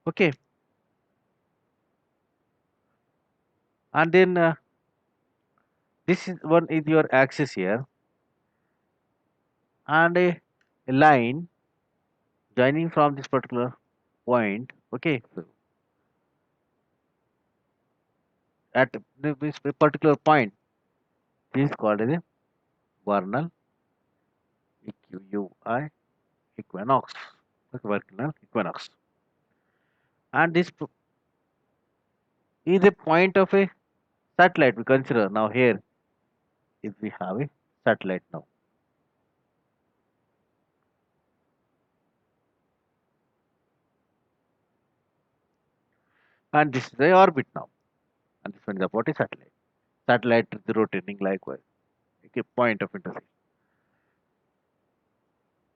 Okay, and then this is one is your axis here, and a line joining from this particular point. Okay, so at this particular point, this is called as a vernal EQUI equinox. Okay, vernal equinox, and this is a point of a satellite. We consider now here if we have a satellite now, and this is the orbit now, and this one is about a satellite. Satellite is rotating likewise. Okay, point of intersection.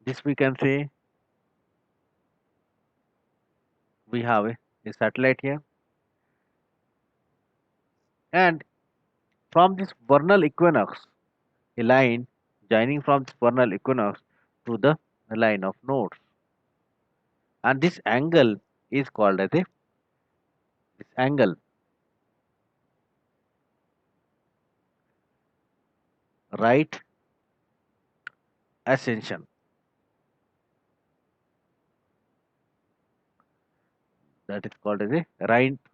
This we can say we have a satellite here, and from this vernal equinox, a line joining from this vernal equinox to the line of nodes, and this angle is called as a this angle right ascension. That is called as a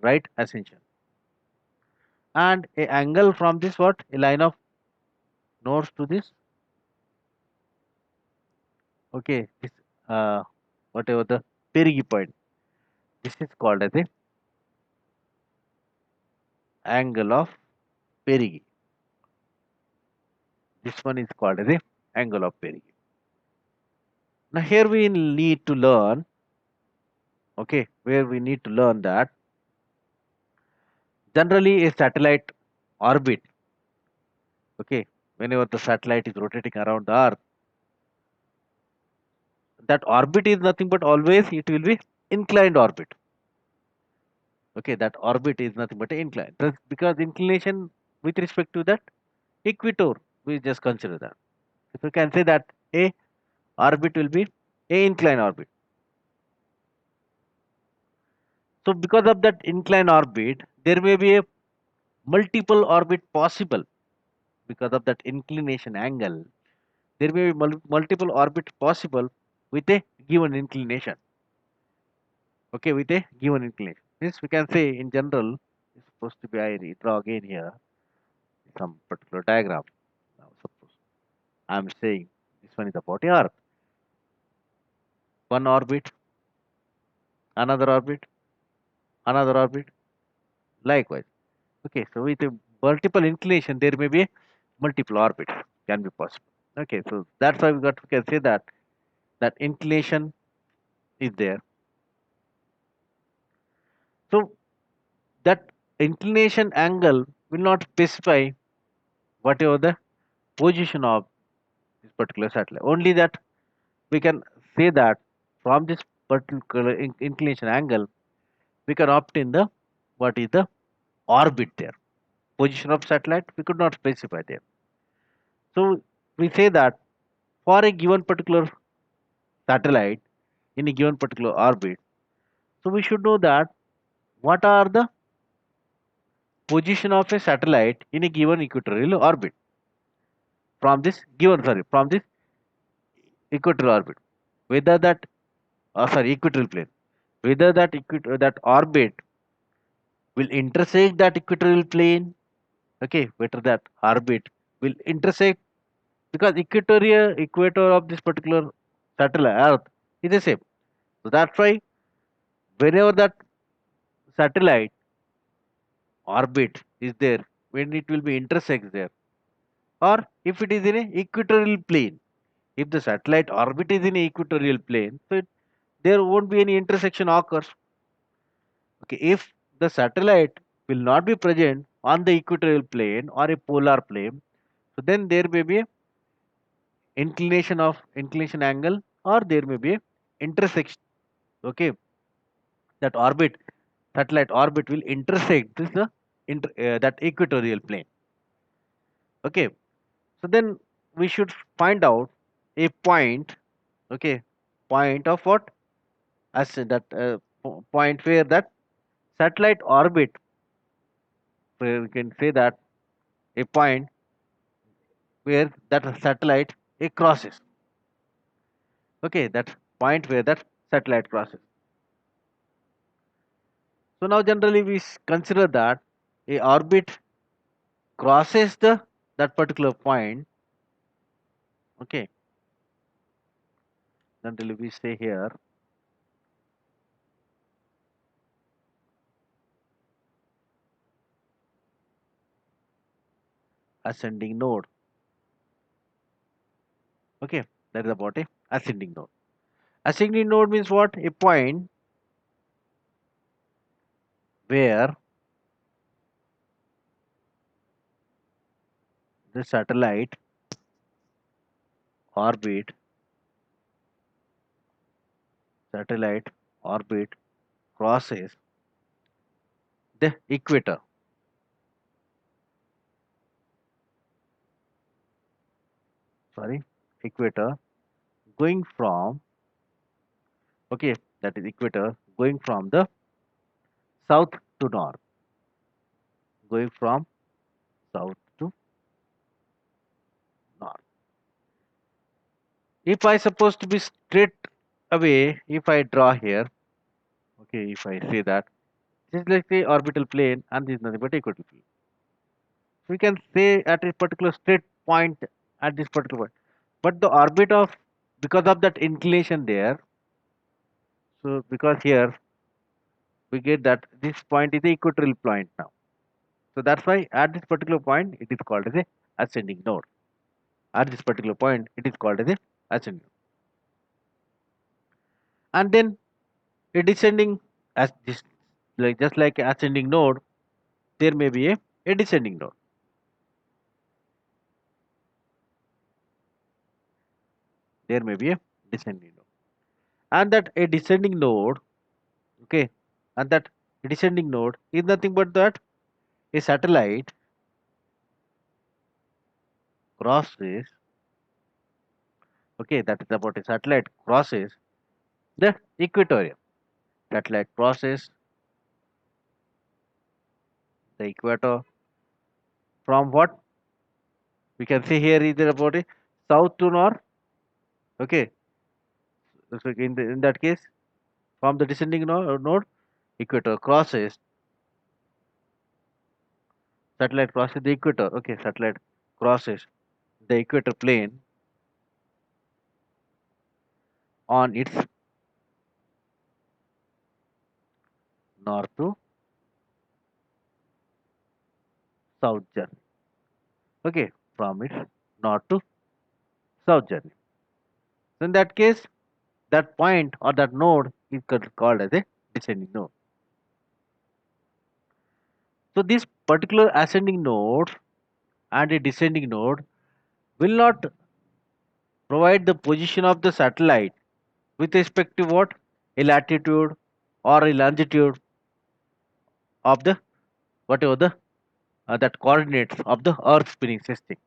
right ascension, and a angle from this what a line of nodes to this. Okay, this whatever the perigee point. This is called as a angle of perigee. This one is called as a angle of perigee. Now here we need to learn, okay, where we need to learn that generally a satellite orbit, okay, whenever the satellite is rotating around the Earth, that orbit is nothing but always it will be inclined orbit. Okay, that orbit is nothing but inclined. That's because inclination with respect to that equator, we just consider that. If we can say that a orbit will be a inclined orbit. So because of that inclined orbit, there may be a multiple orbit possible. Because of that inclination angle, there may be multiple orbit possible with a given inclination. Okay, with a given inclination. Means we can say in general, it's supposed to be I draw again here some particular diagram. Now suppose I'm saying this one is about a Earth, one orbit, another orbit, another orbit, likewise. Okay, so with a multiple inclination, there may be multiple orbits can be possible. Okay, so that's why we can say that that inclination is there. So that inclination angle will not specify whatever the position of this particular satellite. Only that we can say that from this particular inclination angle, we can obtain the what is the orbit there. Position of satellite we could not specify there. So we say that for a given particular satellite in a given particular orbit, so we should know that what are the position of a satellite in a given equatorial orbit from this given from this equatorial orbit, whether that sorry equatorial plane, whether that that orbit will intersect that equatorial plane. Okay, whether that orbit will intersect, because equator of this particular satellite Earth is the same. So that's why whenever that satellite orbit is there, when it will be intersects there, or if it is in a equatorial plane, if the satellite orbit is in a equatorial plane, so there won't be any intersection occurs. Okay, if the satellite will not be present on the equatorial plane or a polar plane, so then there may be a inclination angle, or there may be a intersection. Okay, that orbit satellite orbit will intersect this that equatorial plane. Okay, so then we should find out a point. Okay, point of what as that point where that satellite orbit, where we can say that a point where that satellite it crosses. Okay, that point where that satellite crosses. So now generally we consider that a orbit crosses the that particular point. Okay, generally we say here ascending node. Okay, that is about a ascending node. Ascending node means what? A point where the orbit satellite orbit crosses the equator. Sorry, equator going from, okay, that is equator going from the south to north, going from south to north. If I suppose to be straight away, if I draw here, okay, if I say that this is like the orbital plane and this is nothing but equatorial plane. So we can say at a particular straight point at this particular point. But the orbit of, because of that inclination there, so because here we get that this point is the equatorial point now. So that's why at this particular point it is called as a ascending node. At this particular point it is called as a ascending. And then a descending, as this, like just like ascending node, there may be a descending node. There may be a descending node. And that a descending node, okay, and that descending node is nothing but that a satellite crosses, okay, that is about a satellite crosses the equatorium. Satellite crosses the equator from what? We can see here either about a south to north, okay. So in that case, from the descending node equator crosses, satellite crosses the equator, okay, satellite crosses the equator plane on its north to south journey, okay, from its north to south journey. So in that case, that point or that node is called as a descending node. So this particular ascending node and a descending node will not provide the position of the satellite with respect to what? A latitude or a longitude of the whatever the that coordinates of the earth spinning system.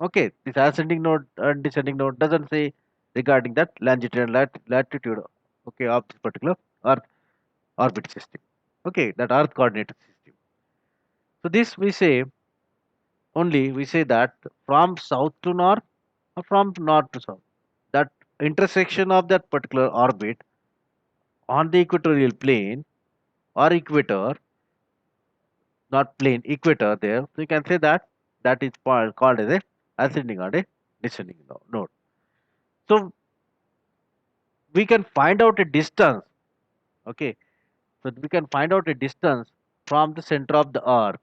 Okay, this ascending node and descending node doesn't say regarding that longitude and latitude, okay, of this particular earth orbit system, okay, that earth coordinate system. So this we say, only we say that from south to north or from north to south, that intersection of that particular orbit on the equatorial plane or equator, not plane, equator there. So you can say that that is called as a ascending or a descending node. So we can find out a distance. Okay, so we can find out a distance from the center of the earth.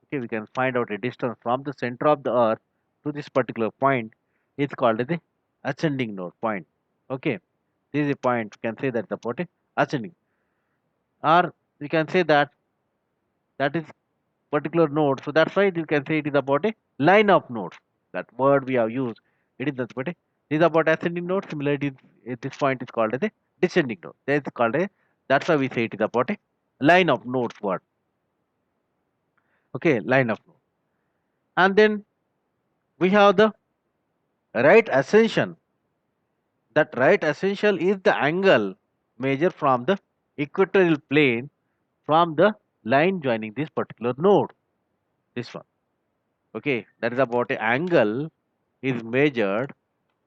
Okay, we can find out a distance from the center of the earth to this particular point. It's called as the ascending node point. Okay, this is a point. We can say that the point is ascending, or we can say that that is particular node. So that's why you can say it is about a line of nodes. That word we have used, it is about a, this is about ascending node. Similarly, this point is called as a descending node. That's called a, that's why we say it is about a line of nodes word. Okay, line of node. And then we have the right ascension. That right ascension is the angle measured from the equatorial plane from the line joining this particular node. This one. Okay, that is about a angle is measured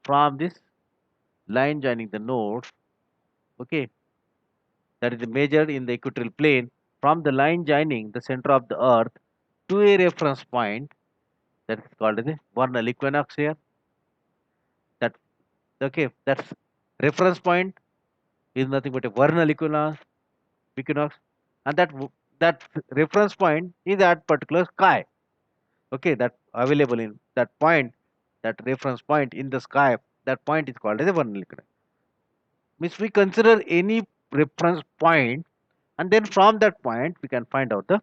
from this line joining the nodes. Okay, that is measured in the equatorial plane from the line joining the center of the earth to a reference point that is called as a vernal equinox here. That okay, that's reference point is nothing but a vernal equinox, and that reference point is that particular sky. Okay, that available in that point, that reference point in the sky, that point is called as a vernal equinox. Means we consider any reference point, and then from that point we can find out the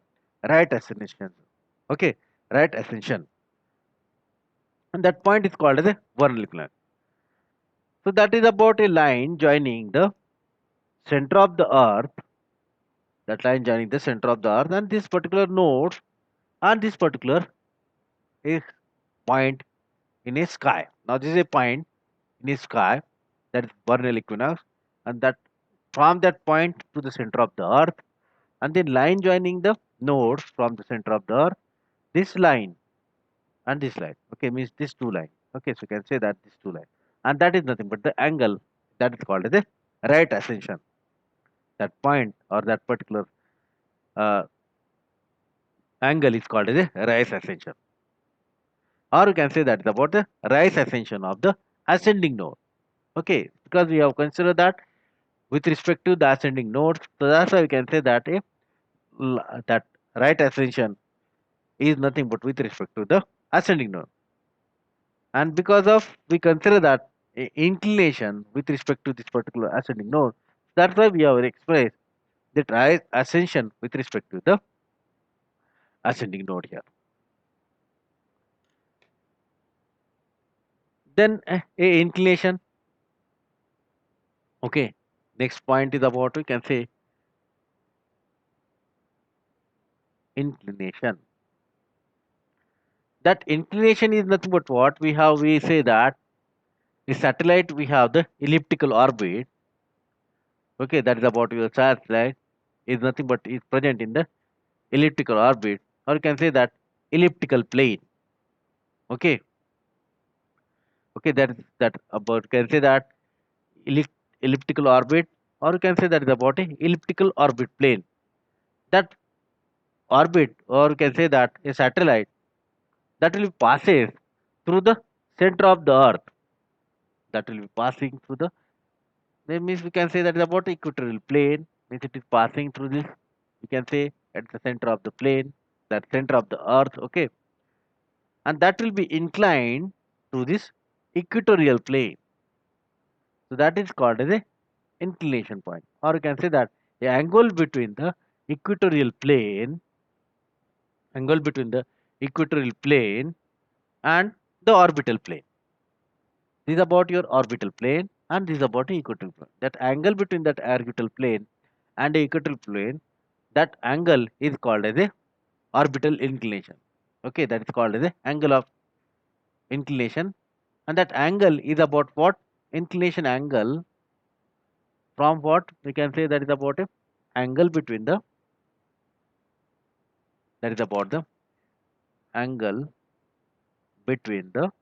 right ascension. Okay, right ascension, and that point is called as a vernal equinox. So that is about a line joining the center of the earth, that line joining the center of the earth and this particular node and this particular is point in a sky. Now this is a point in a sky, that is vernal equinox, and that from that point to the center of the earth, and then line joining the nodes from the center of the earth, this line and this line. Okay, means this two line. Okay, so you can say that this two line, and that is nothing but the angle that is called as a right ascension. That point or that particular uh, angle is called as a right ascension, or you can say that is about the right ascension of the ascending node. Okay, because we have considered that with respect to the ascending nodes, so that's why we can say that if that right ascension is nothing but with respect to the ascending node, and because of we consider that inclination with respect to this particular ascending node, that's why we have expressed that right ascension with respect to the ascending node here. Then a inclination. Okay, next point is about we can say inclination. That inclination is nothing but what we have. We say that the satellite we have the elliptical orbit. Okay, that is about your satellite is nothing but is present in the elliptical orbit, or you can say that elliptical plane. Okay, okay, that is that about can say that elliptical orbit, or you can say that is about a elliptical orbit plane. That orbit, or you can say that a satellite that will passes through the center of the earth, that will be passing through the, that means we can say that is about equatorial plane, means it is passing through this, we can say at the center of the plane, that center of the earth. Okay, and that will be inclined to this equatorial plane, so that is called as a inclination point, or you can say that the angle between the equatorial plane, angle between the equatorial plane and the orbital plane. This is about your orbital plane, and this is about the equatorial plane. That angle between that orbital plane and the equatorial plane, that angle is called as a orbital inclination. Okay, that is called as a angle of inclination, and that angle is about what? Inclination angle from what? We can say that is about a angle between the, that is about the angle between the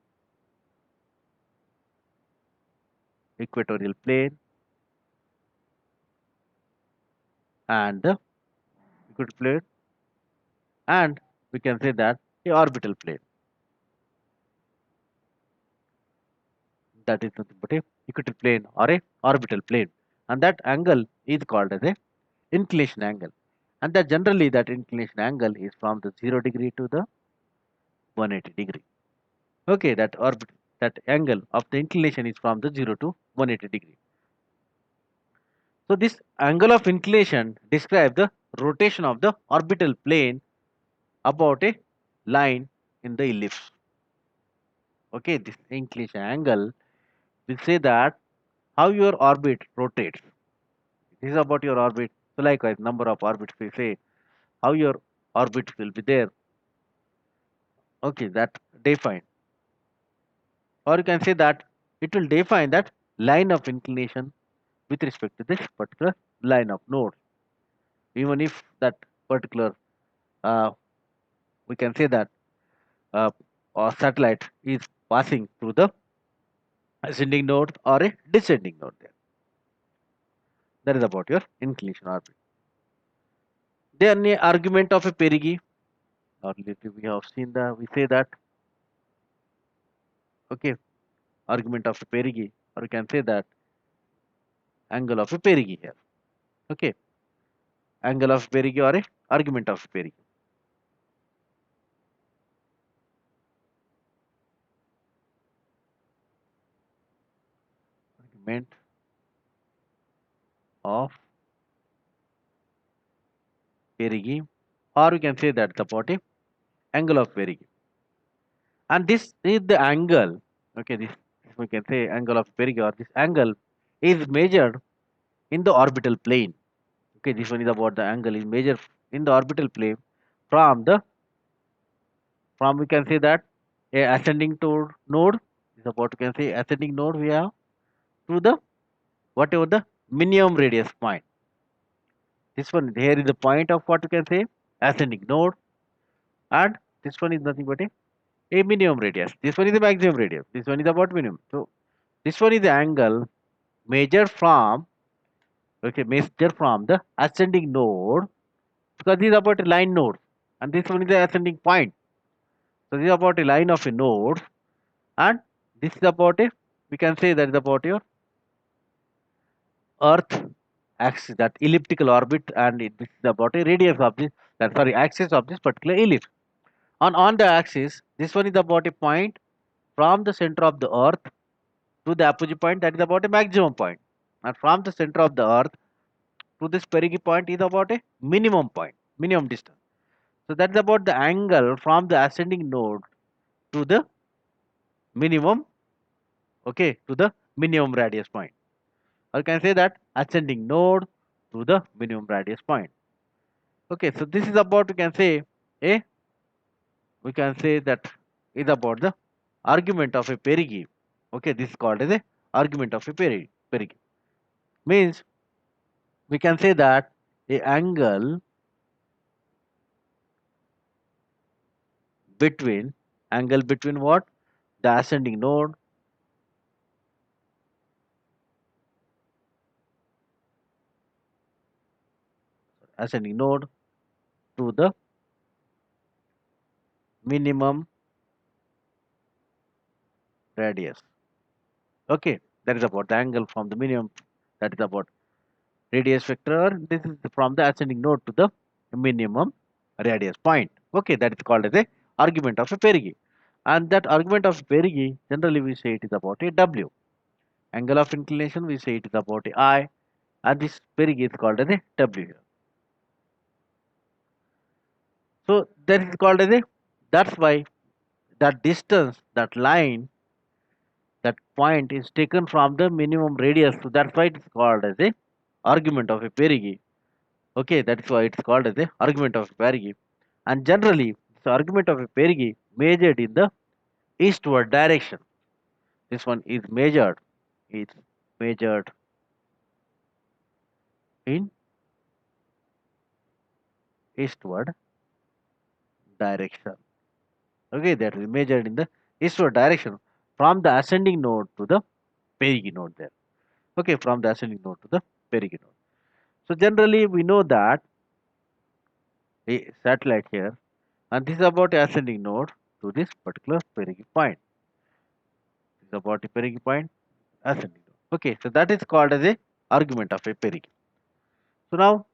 equatorial plane and the equatorial plane, and we can say that a orbital plane, that is nothing but a equatorial plane or a orbital plane, and that angle is called as a inclination angle, and that generally that inclination angle is from the 0 degree to the 180 degree. Okay, that orbit, that angle of the inclination is from the 0 to 180 degree. So this angle of inclination describes the rotation of the orbital plane about a line in the ellipse. Okay, this inclination angle will say that how your orbit rotates. This is about your orbit. So likewise, number of orbits we say how your orbit will be there. Okay, that define, or you can say that it will define that line of inclination with respect to this particular line of nodes. Even if that particular, uh, we can say that, uh, or satellite is passing through the ascending node or a descending node there. That is about your inclination orbit. Then the argument of a perigee, or lately we have seen that we say that, okay, argument of a perigee, or you can say that angle of a perigee here. Okay, angle of perigee or a argument of perigee. Argument of perigee, or you can say that the body angle of perigee. And this is the angle. Okay, this we can say angle of perigee, or this angle is measured in the orbital plane. Okay, this one is about the angle is measured in the orbital plane from the, from we can say that a ascending to node is about, you can say ascending node we have to the whatever the minimum radius point. This one here is the point of what you can say ascending node, and this one is nothing but a minimum radius. This one is the maximum radius. This one is about minimum. So this one is the angle measured from, okay, measured from the ascending node, because this is about a line node, and this one is the ascending point. So this is about a line of a node, and this is about a, we can say that is about your Earth axis, that elliptical orbit, and this is about a radius of this, that sorry, axis of this particular ellipse. On the axis, this one is about a point from the center of the Earth to the apogee point, that is about a maximum point, and from the center of the Earth to this perigee point is about a minimum point, minimum distance. So that's about the angle from the ascending node to the minimum, okay, to the minimum radius point. Or you can say that ascending node to the minimum radius point. Okay, so this is about, you can say a, we can say that is about the argument of a perigee. Okay, this is called as a argument of a perigee. Means we can say that a angle between, angle between what, the ascending node, ascending node to the minimum radius. Okay, that is about the angle from the minimum, that is about radius vector. This is from the ascending node to the minimum radius point. Okay, that is called as a argument of a perigee. And that argument of perigee, generally we say it is about a W. Angle of inclination, we say it is about a I, and this perigee is called as a W here. So that is called as a, that's why that distance, that line, that point is taken from the minimum radius. So that's why it's called as a argument of a perigee. Okay, that is why it's called as a argument of a perigee. And generally, the argument of a perigee measured in the eastward direction. This one is measured. It's measured in eastward direction. Okay, that is measured in the eastward direction from the ascending node to the perigee node there. Okay, from the ascending node to the perigee node. So generally, we know that a satellite here, and this is about ascending node to this particular perigee point. This is about a perigee point, ascending node. Okay, so that is called as a argument of a perigee. So now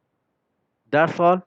that's all